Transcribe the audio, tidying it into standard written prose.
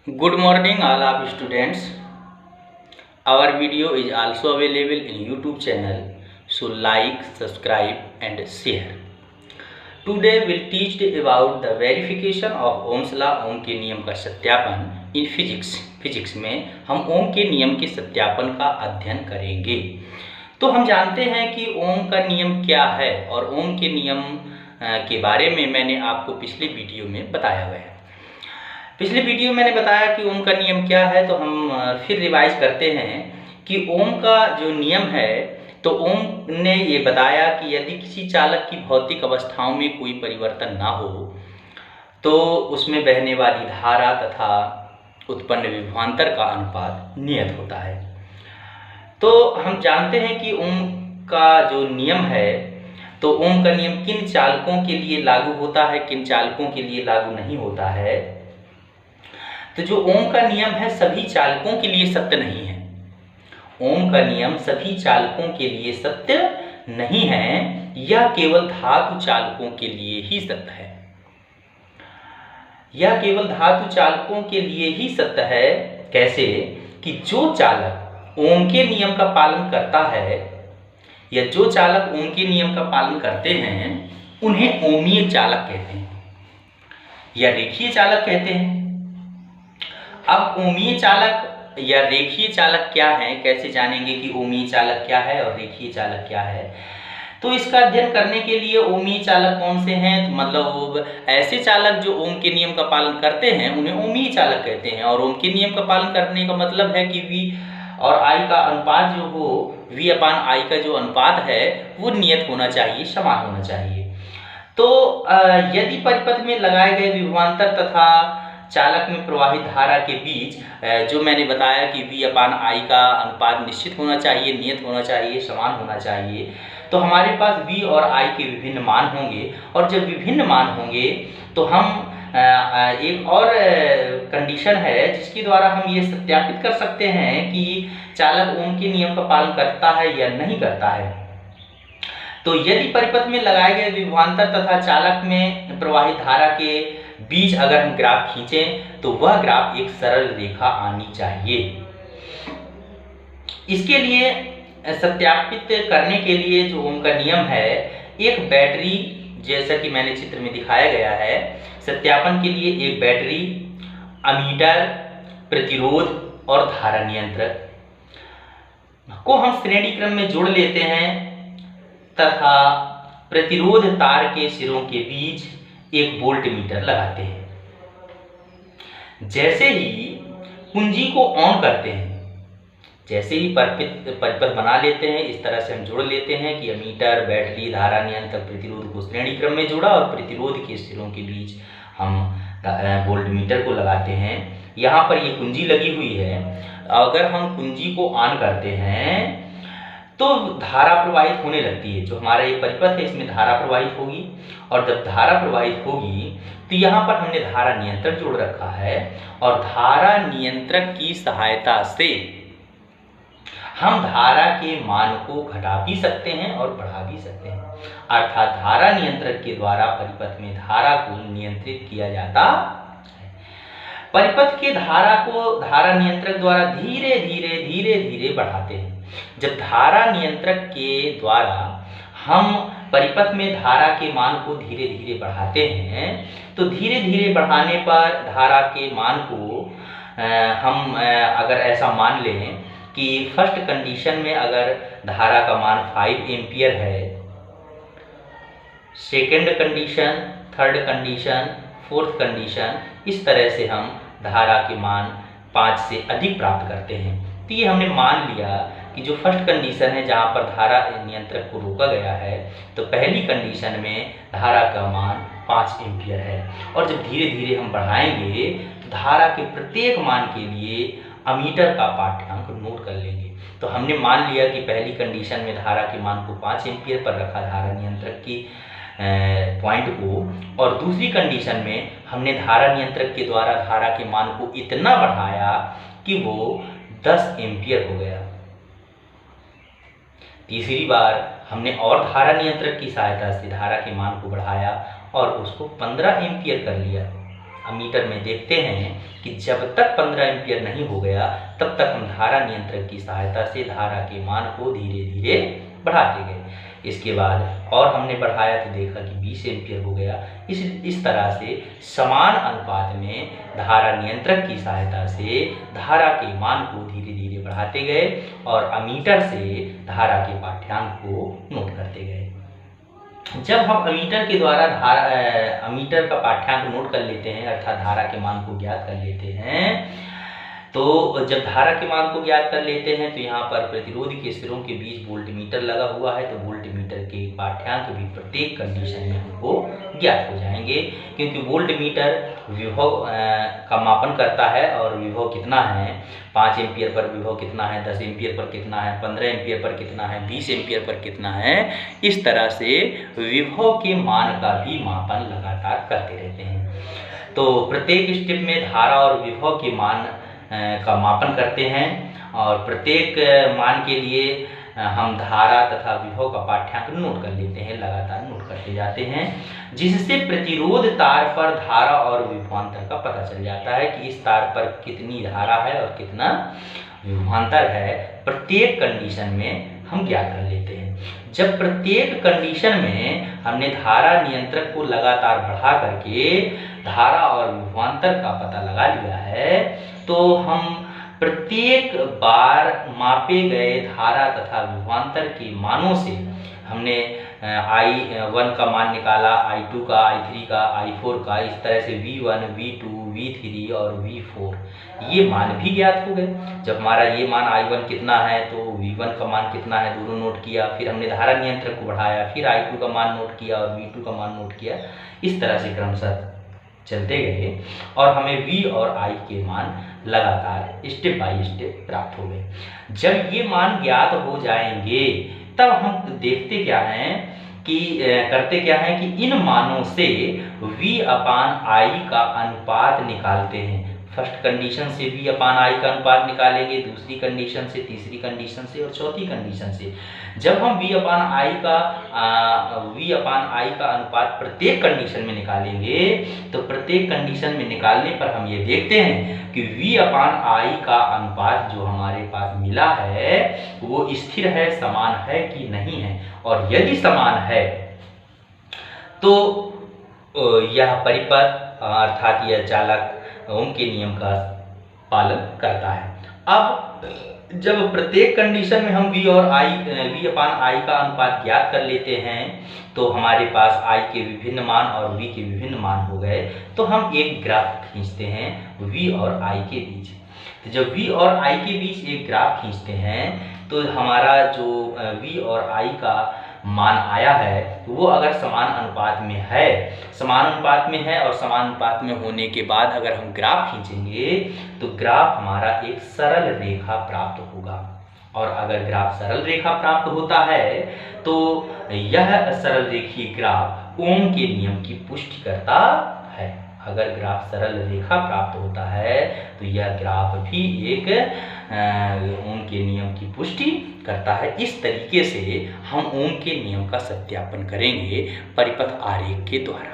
Good morning, all of students. Our video is also available in YouTube channel. So like, subscribe, and share. Today we'll teach about the verification of Ohm's law, ओम के नियम का सत्यापन in physics. Physics में हम ओम के नियम के सत्यापन का अध्ययन करेंगे। तो हम जानते हैं कि ओम का नियम क्या है और ओम के नियम के बारे में मैंने आपको पिछले वीडियो में बताया हुआ है। पिछले वीडियो में मैंने बताया कि ओम का नियम क्या है, तो हम फिर रिवाइज करते हैं कि ओम का जो नियम है, तो ओम ने ये बताया कि यदि किसी चालक की भौतिक अवस्थाओं में कोई परिवर्तन ना हो तो उसमें बहने वाली धारा तथा उत्पन्न विभवांतर का अनुपात नियत होता है। तो हम जानते हैं कि ओम का जो नियम है, तो ओम का नियम किन चालकों के लिए लागू होता है, किन चालकों के लिए लागू नहीं होता है। तो जो ओम का नियम है सभी चालकों के लिए सत्य नहीं है। ओम का नियम सभी चालकों के लिए सत्य नहीं है, यह केवल धातु चालकों के लिए ही सत्य है। यह केवल धातु चालकों के लिए ही सत्य है। कैसे? कि जो चालक ओम के नियम का पालन करता है या जो चालक ओम के नियम का पालन करते हैं उन्हें ओमीय चालक कहते हैं या रेखीय चालक कहते हैं। अब ओमीय चालक या रेखीय चालक क्या है, कैसे जानेंगे कि ओमीय चालक क्या है और रेखीय चालक क्या है। तो इसका अध्ययन करने के लिए ओमीय चालक कौन से हैं, तो मतलब ऐसे चालक जो ओम के नियम का पालन करते हैं उन्हें ओमीय चालक कहते हैं। और ओम के नियम का पालन करने का मतलब है कि V और I का अनुपात जो हो, V/I का जो अनुपात है वो नियत होना चाहिए, समान होना चाहिए। तो यदि परिपथ में लगाए गए विभवांतर तथा चालक में प्रवाहित धारा के बीच जो मैंने बताया कि V/I का अनुपात निश्चित होना चाहिए, नियत होना चाहिए, समान होना चाहिए, तो हमारे पास V और I के विभिन्न मान होंगे। और जब विभिन्न मान होंगे तो हम एक और कंडीशन है जिसके द्वारा हम ये सत्यापित कर सकते हैं कि चालक ओम के नियम का पालन करता है या नहीं करता है। तो यदि परिपथ में लगाए गए विभवांतर तथा चालक में प्रवाहित धारा के बीच अगर हम ग्राफ खींचें तो वह ग्राफ एक सरल रेखा आनी चाहिए। इसके लिए सत्यापित करने के लिए जो ओम का नियम है, एक बैटरी, जैसा कि मैंने चित्र में दिखाया गया है, सत्यापन के लिए एक बैटरी, अमीटर, प्रतिरोध और धारा नियंत्रक को हम श्रेणी क्रम में जोड़ लेते हैं तथा प्रतिरोध तार के सिरों के बीच एक वोल्ट मीटर लगाते हैं। जैसे ही कुंजी को ऑन करते हैं, जैसे ही परिपथ बना लेते हैं, इस तरह से हम जोड़ लेते हैं कि अमीटर, बैटरी, धारा नियंत्रक, प्रतिरोध को श्रेणी क्रम में जोड़ा और प्रतिरोध के सिरों के बीच हम वोल्ट मीटर को लगाते हैं। यहाँ पर ये कुंजी लगी हुई है। अगर हम कुंजी को ऑन करते हैं तो धारा प्रवाहित होने लगती है। जो हमारा ये परिपथ है इसमें धारा प्रवाहित होगी, और जब धारा प्रवाहित होगी तो यहाँ पर हमने धारा नियंत्रक जोड़ रखा है, और धारा नियंत्रक की सहायता से हम धारा के मान को घटा भी सकते हैं और बढ़ा भी सकते हैं। अर्थात धारा नियंत्रक के द्वारा परिपथ में धारा को नियंत्रित किया जाता है। परिपथ के धारा को धारा नियंत्रक द्वारा धीरे धीरे बढ़ाते हैं। जब धारा नियंत्रक के द्वारा हम परिपथ में धारा के मान को धीरे धीरे बढ़ाते हैं, तो धीरे धीरे बढ़ाने पर धारा के मान को हम अगर ऐसा मान लें कि फर्स्ट कंडीशन में अगर धारा का मान 5 एम्पियर है, second condition, third condition, fourth condition, इस तरह से हम धारा के मान 5 से अधिक प्राप्त करते हैं। तो ये हमने मान लिया कि जो फर्स्ट कंडीशन है जहाँ पर धारा नियंत्रक को रोका गया है, तो पहली कंडीशन में धारा का मान 5 एम्पियर है। और जब धीरे धीरे हम बढ़ाएंगे तो धारा के प्रत्येक मान के लिए अमीटर का पाठ्यांक नोट कर लेंगे। तो हमने मान लिया कि पहली कंडीशन में धारा के मान को 5 एम्पियर पर रखा धारा नियंत्रक की पॉइंट को, और दूसरी कंडीशन में हमने धारा नियंत्रक के द्वारा धारा के मान को इतना बढ़ाया कि वो 10 एम्पियर हो गया। तीसरी बार हमने और धारा नियंत्रक की सहायता से धारा के मान को बढ़ाया और उसको 15 एम्पियर कर लिया। अमीटर में देखते हैं कि जब तक 15 एम्पीयर नहीं हो गया तब तक हम धारा नियंत्रक की सहायता से धारा के मान को धीरे धीरे बढ़ाते गए। इसके बाद और हमने बढ़ाया तो देखा कि 20 एम्पीयर हो गया। इस तरह से समान अनुपात में धारा नियंत्रक की सहायता से धारा के मान को धीरे धीरे बढ़ाते गए और अमीटर से धारा के पाठ्यांक को नोट करते गए। जब हम अमीटर के द्वारा अमीटर का पाठ्यांक नोट कर लेते हैं अर्थात धारा के मान को ज्ञात कर लेते हैं, तो जब धारा के मान को ज्ञात कर लेते हैं तो यहाँ पर प्रतिरोध के सिरों के बीच वोल्टमीटर लगा हुआ है, तो वोल्टमीटर के पाठ्यांक भी प्रत्येक कंडीशन में हमको ज्ञात हो जाएंगे, क्योंकि वोल्टमीटर विभव का मापन करता है और विभव कितना है, 5 एम्पीयर पर विभव कितना है, 10 एम्पीयर पर कितना है, 15 एम्पीयर पर कितना है, 20 एम्पीयर पर कितना है। इस तरह से विभव के मान का भी मापन लगातार करते रहते हैं। तो प्रत्येक स्टेप में धारा और विभव के मान का मापन करते हैं और प्रत्येक मान के लिए हम धारा तथा विभव का पाठ्यांक नोट कर लेते हैं, लगातार नोट करते जाते हैं, जिससे प्रतिरोध तार पर धारा और विभवांतर का पता चल जाता है कि इस तार पर कितनी धारा है और कितना विभवांतर है। प्रत्येक कंडीशन में हम ज्ञात कर लेते हैं। जब प्रत्येक कंडीशन में हमने धारा नियंत्रक को लगातार बढ़ा करके धारा और विभवांतर का पता लगा लिया है, तो हम प्रत्येक बार मापे गए धारा तथा विभवांतर के मानों से हमने I1 का मान निकाला, I2 का, I3 का, I4 का, इस तरह से V1, V2, V3 और V4 ये मान भी ज्ञात हो गए। जब हमारा ये मान I1 कितना है तो V1 का मान कितना है दोनों नोट किया, फिर हमने धारा नियंत्रक को बढ़ाया, फिर I2 का मान नोट किया और V2 का मान नोट किया। इस तरह से क्रमशः चलते गए और हमें V और I के मान लगातार स्टेप बाय स्टेप प्राप्त हो गए। जब ये मान ज्ञात हो जाएंगे तब हम देखते क्या हैं कि करते क्या हैं कि इन मानों से V/I का अनुपात निकालते हैं। फर्स्ट कंडीशन से V/I का अनुपात निकालेंगे, दूसरी कंडीशन से, तीसरी कंडीशन से और चौथी कंडीशन से। जब हम V/I का अनुपात प्रत्येक कंडीशन में निकालेंगे तो प्रत्येक कंडीशन में निकालने पर हम ये देखते हैं कि V/I का अनुपात जो हमारे पास मिला है वो स्थिर है, समान है कि नहीं है, और यदि समान है तो यह परिपथ अर्थात यह चालक ओम के नियम का पालन करता है। अब जब प्रत्येक कंडीशन में हम V/I का अनुपात ज्ञात कर लेते हैं तो हमारे पास I के विभिन्न मान और V के विभिन्न मान हो गए, तो हम एक ग्राफ खींचते हैं V और I के बीच। तो जब V और I के बीच एक ग्राफ खींचते हैं तो हमारा जो V और I का मान आया है वो अगर समान अनुपात में है और समान अनुपात में होने के बाद अगर हम ग्राफ खींचेंगे तो ग्राफ हमारा एक सरल रेखा प्राप्त होगा। और अगर ग्राफ सरल रेखा प्राप्त होता है तो यह सरल रेखीय ग्राफ ओम के नियम की पुष्टि करता है। अगर ग्राफ सरल रेखा प्राप्त होता है तो यह ग्राफ भी एक ओम के नियम की पुष्टि करता है। इस तरीके से हम ओम के नियम का सत्यापन करेंगे परिपथ आरेख के द्वारा।